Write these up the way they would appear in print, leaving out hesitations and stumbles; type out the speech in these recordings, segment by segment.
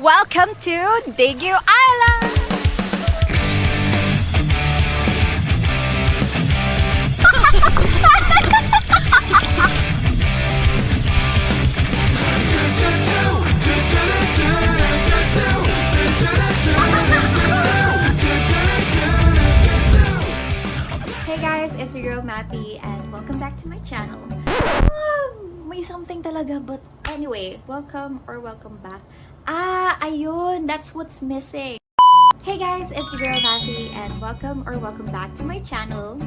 Welcome to Daegu Island! Hey guys, it's your girl Matty and welcome back to my channel. May something talaga, but anyway, welcome back. Ayun, that's what's missing. Hey guys, it's your girl Matty and welcome back to my channel.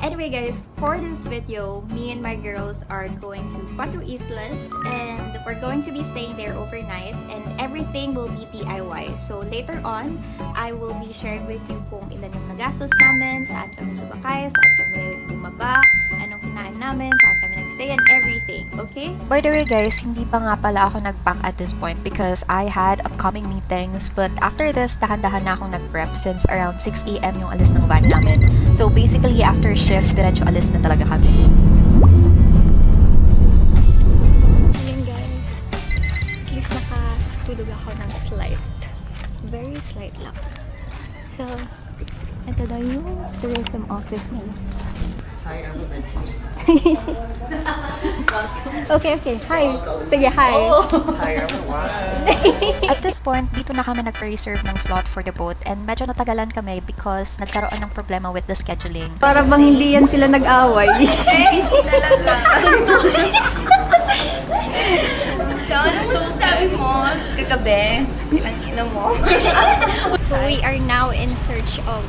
Anyway guys, for this video, me and my girls are going to Cuatro Islas and we're going to be staying there overnight and everything will be DIY. So later on, I will be sharing with you kung ilan yung nagastos namin, saan kami sumakay, saan kami bumaba, anong kinain namin, saan kami nagstay and everything, okay? By the way guys, hindi pa nga pala ako nag-pack at this point because I had upcoming meetings, but after this, dahan-dahan na akong nag-prep since around 6 AM yung alis ng van namin. So basically, after shift, diretso alis na talaga kami. Ayun guys, at least nakatulog ako ng slight. Very slight lang. So, ito daw yung tourism office nila. Hi, everyone. Okay. Hi. Sige, hi. Hi, everyone. At this point, dito na kami nag-reserve ng slot for the boat and medyo natagalan kami because nagkaroon ng problema with the scheduling. Para bang hindi yan sila nag-away. Talaga. So, ano masasabi mo kagabi? Ang ina mo. So, we are now in search of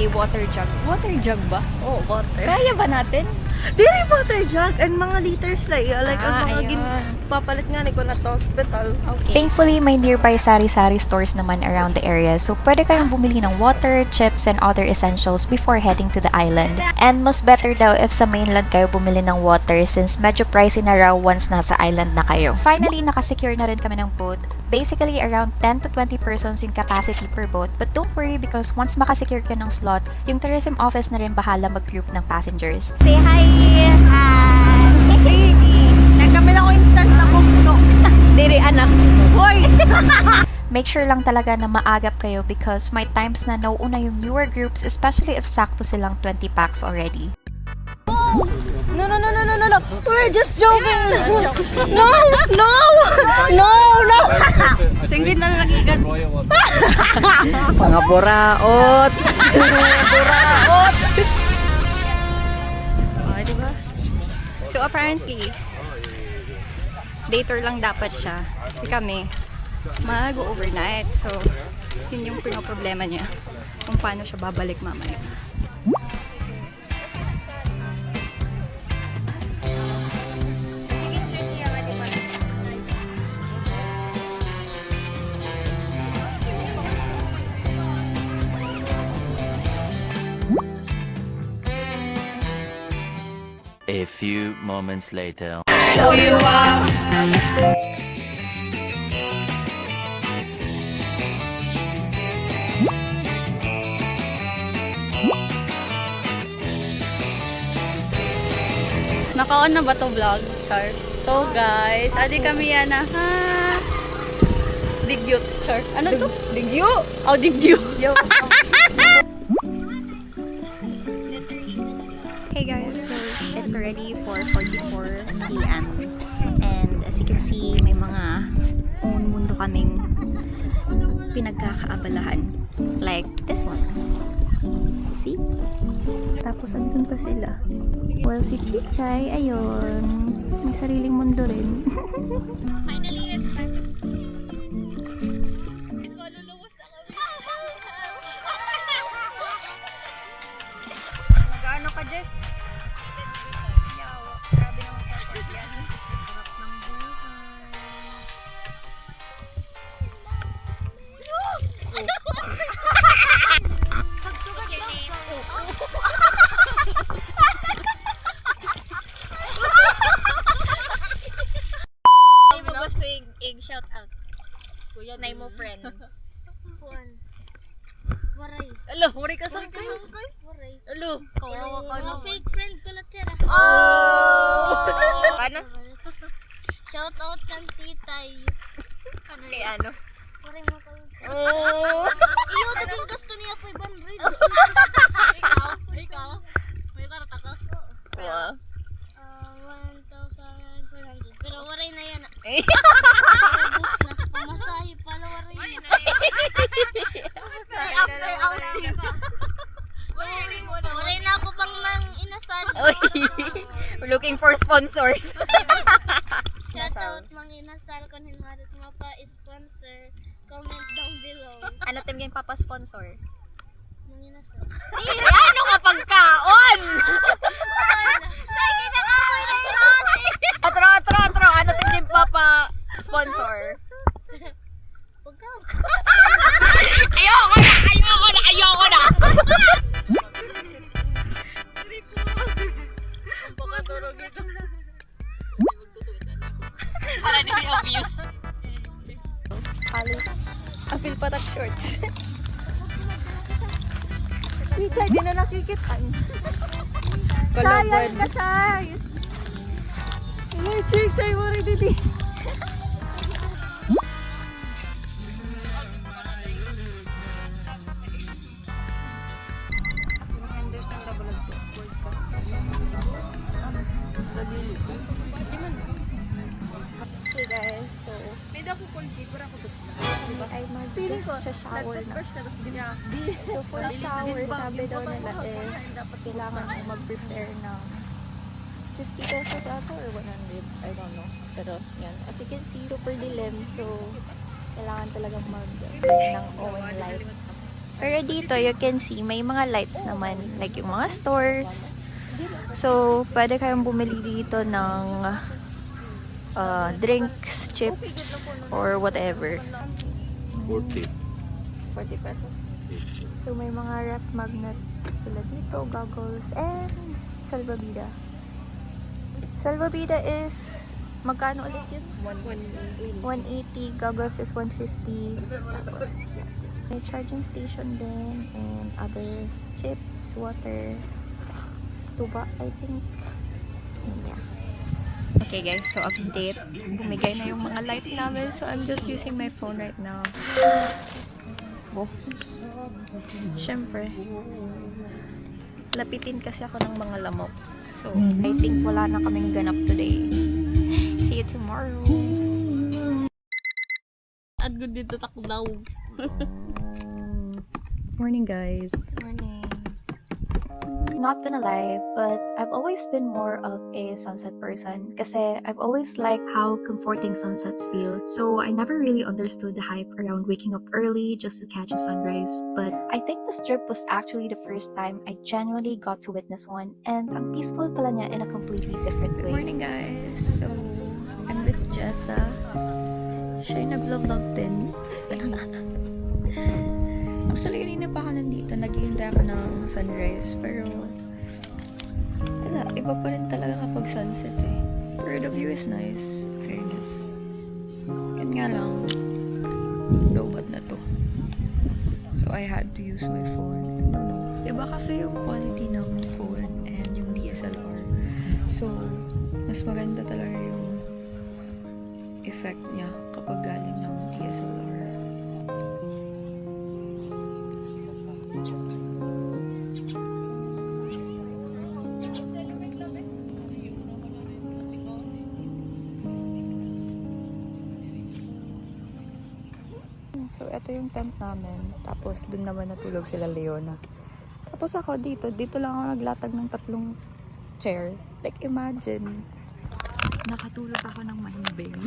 a water jug. Water jug ba? Oh, water. Kaya ba natin? Dili water jug and mga liters like ang mga ayun. papalit nga ni ko na to hospital. Okay. Thankfully, may nearby sari-sari stores naman around the area, so pwede kayong bumili ng water, chips, and other essentials before heading to the island. And mas better daw if sa mainland kayo bumili ng water since medyo pricey na raw once nasa island na kayo. Finally, nakasecure na rin kami ng boat. Basically, around 10 to 20 persons yung capacity per boat. But don't worry because once makasecure ka ng slot, yung tourism office na rin bahala mag-group ng passengers. Say hi! Hi! Baby, nagkami lang ko instant na kukto. Diri, anak. Hoy! Make sure lang talaga na maagap kayo because may times na nauuna yung newer groups, especially if sakto silang 20 packs already. No. We're just joking. No. Singrit na nagigan. Mga buraot! Buraot! Diba? So apparently, day tour lang dapat siya. Kasi kami, mag-overnight. So, yun yung pinoproblema niya. Kung paano siya babalik mamaya. A few moments later. Show you up. Naka-on na ba to vlog, Char? So guys, adi kami yan na ha. Digyo, Char. Ano to? Digyo? Oh, digyo. Hey guys, so it's already 4:44 PM and as you can see, may mga own mundo kaming pinagkakaabalahan like this one. See? Tapos andun pa sila. Well, si Chichay, ayun, may sariling mundo rin. Finally, it's time to sleep. Magano ka, Jess? Yawa, grabe naman effort yan. Harap ng buhay. Pagsugat lang. Ay mo gusto yung shout out. Nay mo friends. Waray. Alo, wari ka sa Waray. Alo. Mga fake friend ko lang tira. Oh! Paano? Shout out kang titay. ano. Iyo, naging gusto niya 500. Ikaw? May karata ka? Wow. 1,400. Pero waray na yan. Bus na. Pamasahe pala waray na. Waray na ako pang mang inasal. Looking for sponsors. Shout out mang inasal kung hinarot mo pa sponsor. Comment down below. Ano team game papa-sponsor? Mang inasal. Ano ka pagkaon? Atro. Ano team game papa-sponsor? Huwag ka. Ayoko na! Pagkaturog ito. Para di may obvious. Apil patak shorts. Wait, hindi na nakikitan. Sayang ka, Chay! Ay, Chay, Chay, wari didi. Hey guys, so ay mag-feeling ko sa shower na. So for shower, sabi daw nila is kailangan mo mag-prepare ng 50 pesos ata or 100, I don't know. Pero yan, as you can see, super dilim, so kailangan talagang mag-bring ng own light. Pero dito, you can see, may mga lights naman, like yung mga stores. So, pwede kayong bumili dito ng drinks, chips, or whatever. 40. 40 pesos. So, may mga ref magnet sila dito, goggles, and salvavida. Salvavida is, magkano ulit yun? 180. Goggles is 150. Tapos, may charging station din, and other chips, water, tuba, I think. And yeah. Okay guys, so update. Bumigay na yung mga light namin, so I'm just using my phone right now. Oh. Siyempre, lapitin kasi ako ng mga lamok. So, I think wala na kaming ganap today. See you tomorrow. Agad dito takdaw. Morning guys. Morning. Not gonna lie, but I've always been more of a sunset person kasi I've always liked how comforting sunsets feel. So I never really understood the hype around waking up early just to catch a sunrise. But I think this trip was actually the first time I genuinely got to witness one, and ang peaceful pala niya in a completely different Good way. morning guys. So, I'm with Jessa. Siya yung nag-vlog din. Actually, kanina pa ako nandito. Naghihintay ako ng sunrise. Pero, wala. Iba pa rin talaga kapag sunset eh. Pero the view is nice. Fairness. Yan nga lang. Lobat na to. So, I had to use my phone. I don't know. Iba kasi yung quality ng phone and yung DSLR. So, mas maganda talaga yung effect niya kapag galing ng DSLR. So, ito yung tent namin. Tapos, dun naman natulog sila Leona. Tapos ako dito lang ako naglatag ng 3 chair. Like, imagine, nakatulog ako ng mahimbing.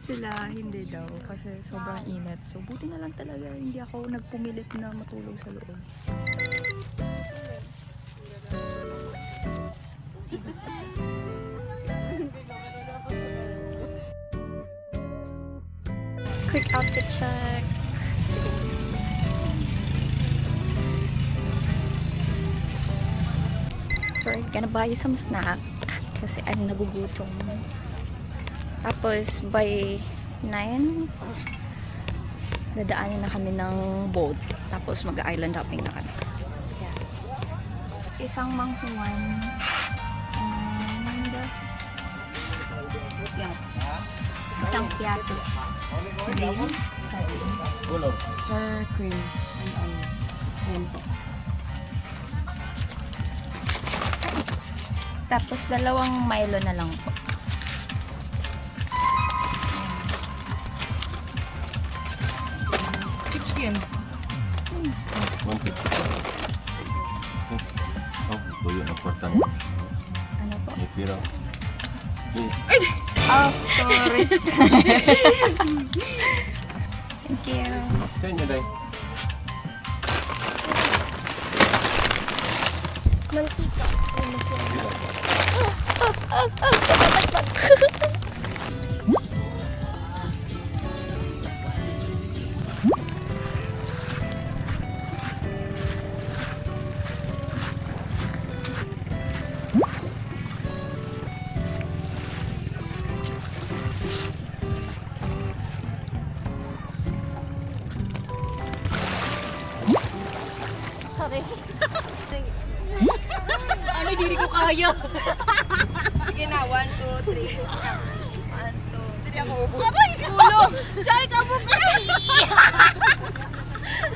Sila, hindi daw. Kasi sobrang init. So, buti na lang talaga. Hindi ako nagpumilit na matulog sa loob. Quick outfit check. We're gonna buy some snack kasi I'm nagugutom. Tapos by 9 dadaanin na kami ng boat. Tapos mag-island hopping na kami. Yes. Isang manghuan. And yes. Isang piatos. Sir, cream, and onion. Ayan po. Tapos 2 Milo na lang po. Chips yun. 150. Oh, tuyo na portan. Ano po? May pira. Oh, sorry. Thank you. Kanya day. Mantika. Ano, diri ko kaya. Sige na, 1, 2, 3. 1, 2, 3. Hindi ako ubus. Ulo! Chay, kabukat!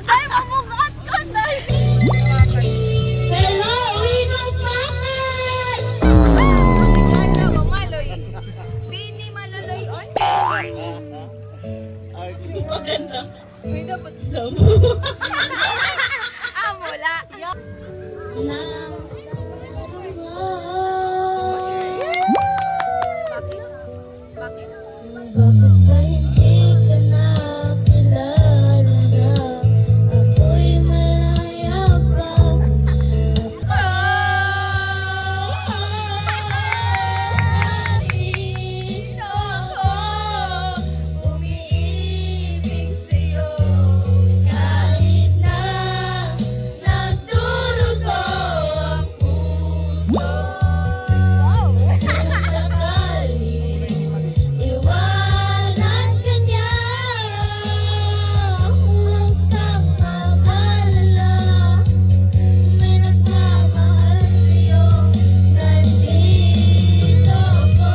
Chay, mabukat ka na! Hello, Rino Pakas! Malo, mamaloy. Bini malaloy on. May dapat mula. Bakit ba hindi ka nakilala na ako'y malaya pa? Dito ako umiibig sa'yo kahit na nagdurugo ang puso. Sakali iwanan ka niya, huwag kang mag-alala. May nagmamahal sa'yo, nandito ako.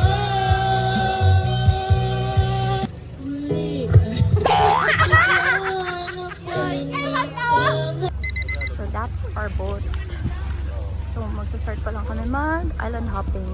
Muli iwanan ka niya. So that's our boat. So magsa-start pa lang kami mag-island hopping.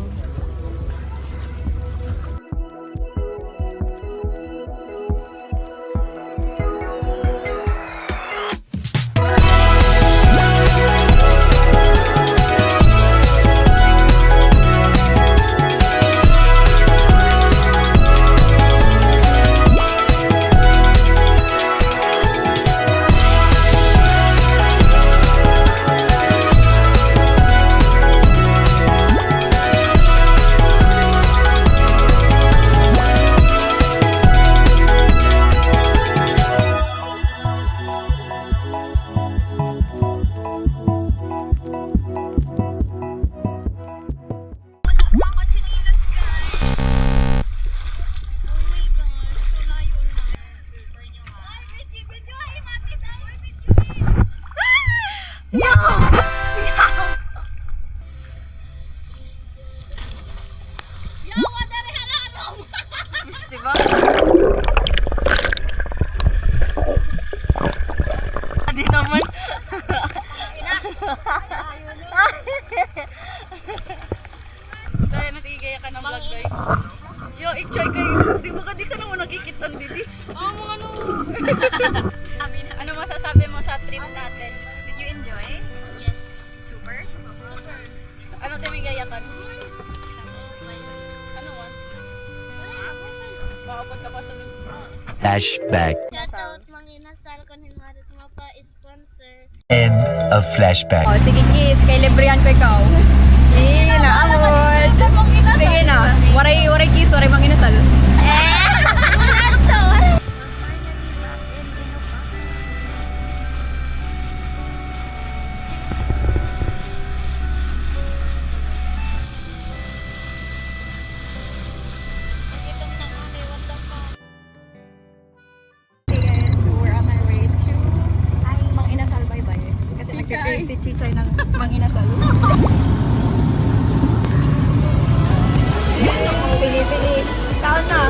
Hindi naman. Dahil natigaya ka ng vlog, guys. Yo, i-try kayo. Di ka naman nakikitan, Didi. Oo, mga ano. Ano masasabi mo sa trip natin? Did you enjoy? Yes. Super? Super. Ano timigayakan? Ano man? Baka pagkapasunod. Flashback. Shoutout mga inasal ko ni Marit mapa-sponsor. End of flashback. Oh, sige kiss, kay librihan ko ikaw. Sige na, amor. Sige na. Waray kiss, waray manginasal. So we're on our way to Mang Inasal. Bye-bye. Kasi nag-crave si Chichay ng Mang Inasal. Pili-pili. Ikaw na.